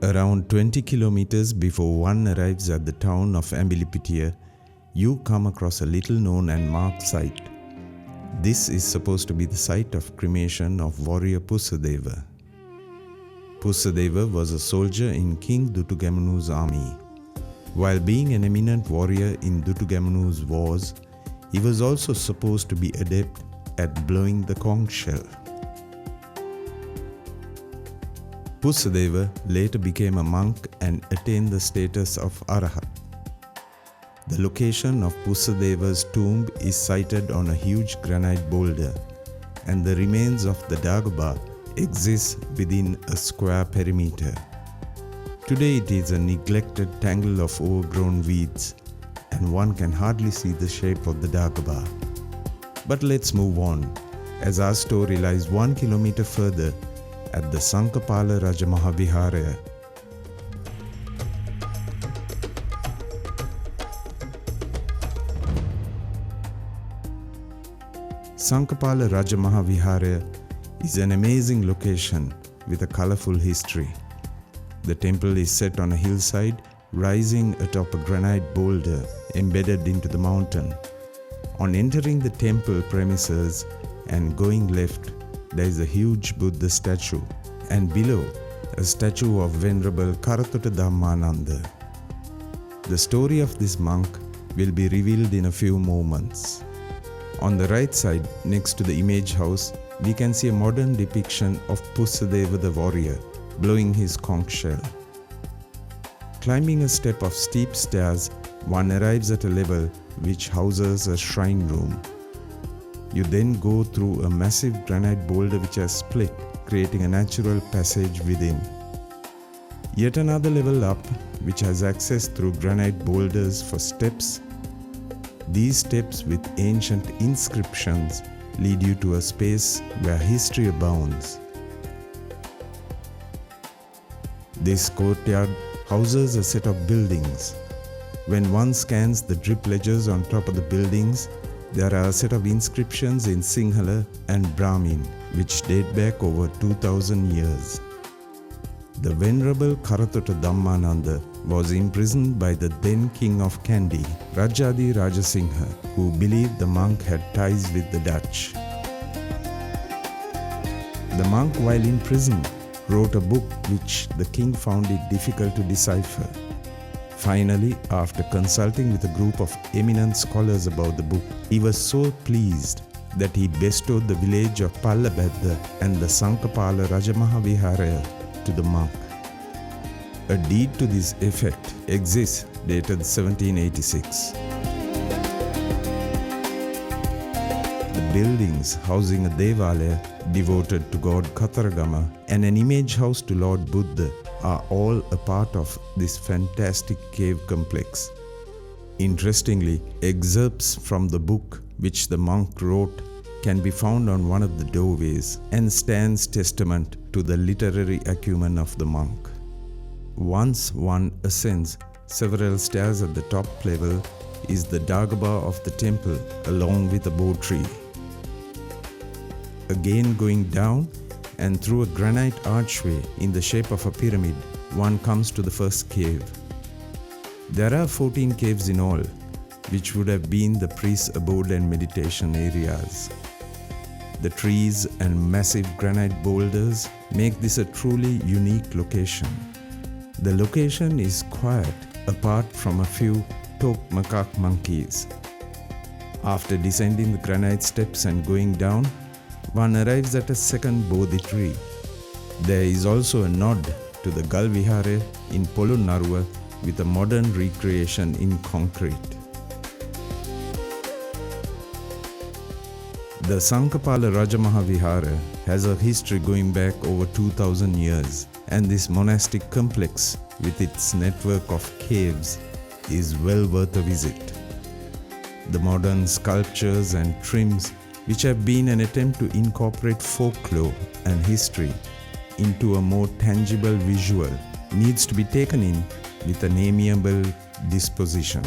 Around 20 kilometers before one arrives at the town of Ambilipitiya, you come across a little known and marked site. This is supposed to be the site of cremation of warrior Pussadeva. Pussadeva was a soldier in King Duttugamanu's army. While being an eminent warrior in Duttugamanu's wars, he was also supposed to be adept at blowing the conch shell. Pussadeva later became a monk and attained the status of Arahat. The location of Pussadeva's tomb is sited on a huge granite boulder, and the remains of the Dagobah exist within a square perimeter. Today it is a neglected tangle of overgrown weeds, and one can hardly see the shape of the Dagobah. But let's move on, as our story lies 1 kilometer further at the Sankapala Rajamaha Viharaya. Sankapala Rajamaha Viharaya is an amazing location with a colorful history. The temple is set on a hillside rising atop a granite boulder embedded into the mountain. On entering the temple premises and going left, there is a huge Buddha statue, and below, a statue of Venerable Karatutta Dhammananda. The story of this monk will be revealed in a few moments. On the right side, next to the image house, we can see a modern depiction of Pussadeva the warrior blowing his conch shell. Climbing a step of steep stairs, one arrives at a level which houses a shrine room. You then go through a massive granite boulder which has split, creating a natural passage within. Yet another level up, which has access through granite boulders for steps. These steps with ancient inscriptions lead you to a space where history abounds. This courtyard houses a set of buildings. When one scans the drip ledgers on top of the buildings, there are a set of inscriptions in Sinhala and Brahmin, which date back over 2000 years. The Venerable Karatutta Dhammananda was imprisoned by the then king of Kandy, Rajadi Rajasingha, who believed the monk had ties with the Dutch. The monk, while in prison, wrote a book which the king found it difficult to decipher. Finally, after consulting with a group of eminent scholars about the book, he was so pleased that he bestowed the village of Pallebedda and the Sankapala Rajamaha Viharaya to the monk. A deed to this effect exists dated 1786. The buildings housing a Devalaya devoted to God Katharagama and an image house to Lord Buddha are all a part of this fantastic cave complex. Interestingly, excerpts from the book which the monk wrote can be found on one of the doorways and stands testament to the literary acumen of the monk. Once one ascends several stairs at the top level is the Dagobah of the temple along with a bo tree. Again going down and through a granite archway in the shape of a pyramid, one comes to the first cave. There are 14 caves in all, which would have been the priest's abode and meditation areas. The trees and massive granite boulders make this a truly unique location. The location is quiet apart from a few top macaque monkeys. After descending the granite steps and going down, one arrives at a second Bodhi tree. There is also a nod to the Gal Vihare in Polonnaruwa with a modern recreation in concrete. The Sankapala Rajamaha Viharaya has a history going back over 2000 years, and this monastic complex with its network of caves is well worth a visit. The modern sculptures and trims, which have been an attempt to incorporate folklore and history into a more tangible visual, needs to be taken in with an amiable disposition.